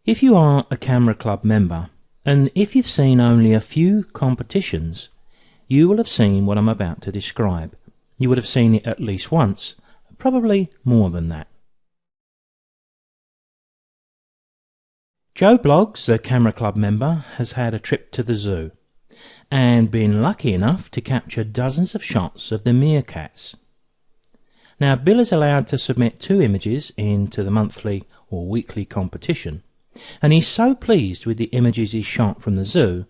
If you are a camera club member, and if you've seen only a few competitions, you will have seen what I'm about to describe. You would have seen it at least once, probably more than that. Joe Bloggs, a camera club member, has had a trip to the zoo and been lucky enough to capture dozens of shots of the meerkats. Now, Bill is allowed to submit 2 images into the monthly or weekly competition, and he's so pleased with the images he shot from the zoo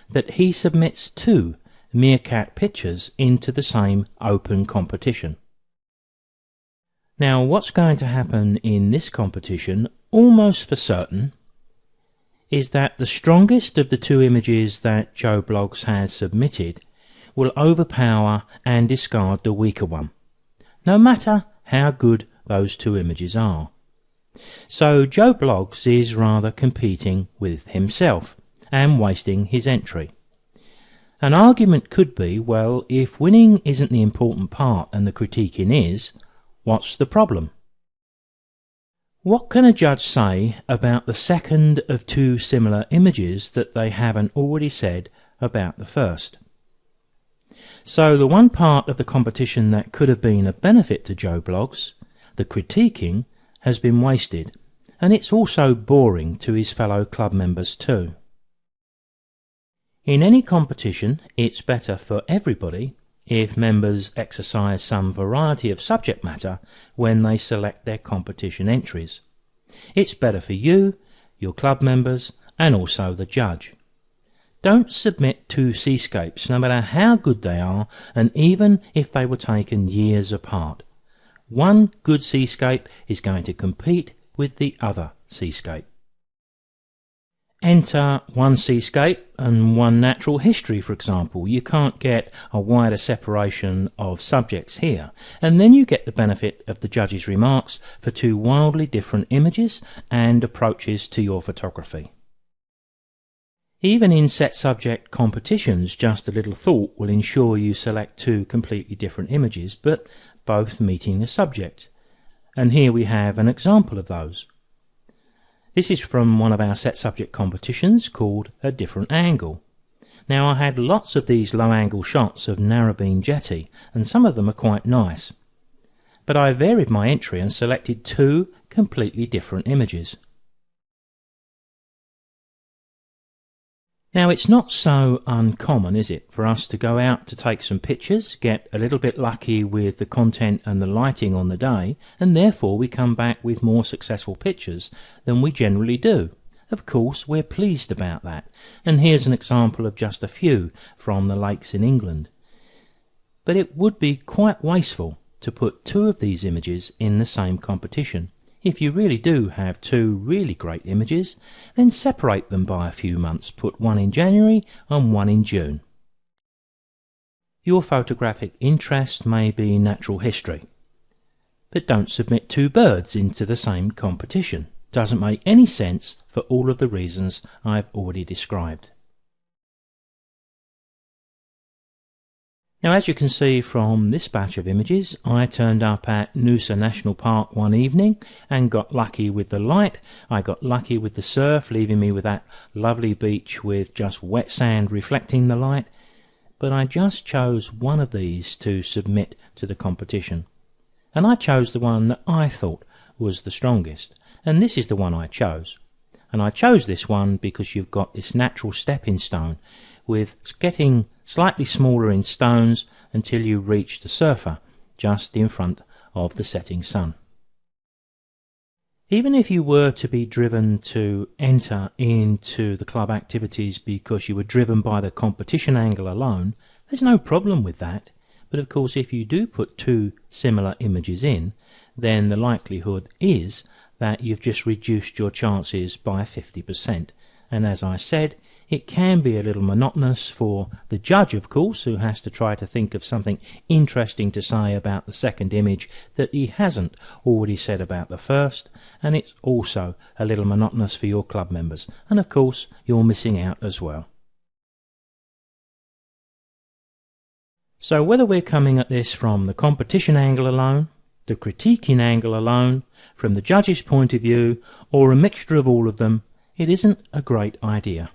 that he submits 2 meerkat pictures into the same open competition. Now, what's going to happen in this competition, almost for certain, is that the strongest of the 2 images that Joe Bloggs has submitted will overpower and discard the weaker one, no matter how good those 2 images are. So Joe Bloggs is rather competing with himself and wasting his entry. An argument could be, well, if winning isn't the important part and the critiquing is, what's the problem? What can a judge say about the second of 2 similar images that they haven't already said about the first? So the one part of the competition that could have been a benefit to Joe Bloggs, the critiquing, has been wasted, and it's also boring to his fellow club members too. In any competition, it's better for everybody if members exercise some variety of subject matter when they select their competition entries. It's better for you, your club members, and also the judge. Don't submit 2 seascapes, no matter how good they are, and even if they were taken years apart. One good seascape is going to compete with the other seascape. Enter 1 seascape and 1 natural history, for example. You can't get a wider separation of subjects here, and then you get the benefit of the judge's remarks for 2 wildly different images and approaches to your photography. Even in set subject competitions, just a little thought will ensure you select 2 completely different images, but both meeting the subject. And here we have an example of those. This is from one of our set subject competitions called A Different Angle. Now, I had lots of these low angle shots of Narrabeen Jetty, and some of them are quite nice. But I varied my entry and selected 2 completely different images. Now, it's not so uncommon, is it, for us to go out to take some pictures, get a little bit lucky with the content and the lighting on the day, and therefore we come back with more successful pictures than we generally do. Of course, we're pleased about that, and here's an example of just a few from the lakes in England. But it would be quite wasteful to put 2 of these images in the same competition. If you really do have 2 really great images, then separate them by a few months. Put 1 in January and 1 in June. Your photographic interest may be natural history, but don't submit 2 birds into the same competition. Doesn't make any sense for all of the reasons I've already described. Now, as you can see from this batch of images, I turned up at Noosa National Park one evening and got lucky with the light. I got lucky with the surf, leaving me with that lovely beach with just wet sand reflecting the light. But I just chose one of these to submit to the competition. And I chose the one that I thought was the strongest. And this is the one I chose. And I chose this one because you've got this natural stepping stone with getting slightly smaller in stones until you reach the surfer just in front of the setting sun. Even if you were to be driven to enter into the club activities because you were driven by the competition angle alone, there's no problem with that. But of course, if you do put 2 similar images in, then the likelihood is that you've just reduced your chances by 50%. And as I said, it can be a little monotonous for the judge, of course, who has to try to think of something interesting to say about the second image that he hasn't already said about the first, and it's also a little monotonous for your club members, and of course you're missing out as well. So whether we're coming at this from the competition angle alone, the critiquing angle alone, from the judge's point of view, or a mixture of all of them, it isn't a great idea.